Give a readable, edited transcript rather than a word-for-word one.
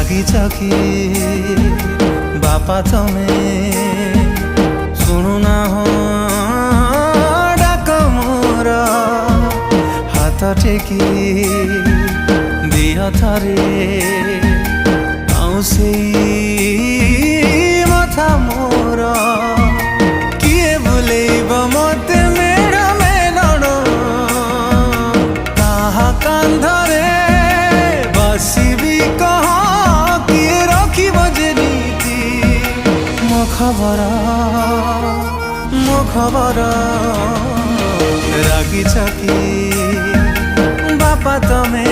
रागिछ कि बापा तमे शुणुना हो डाक मोर हाथ टेकी दिया थारे आउसे मथा मोर किए बुलेब मते मेड़ मेलण ताहा कांधरे बसिबी कह किए रखिब जे नीति मो खबर रागिछ कि बापा तमे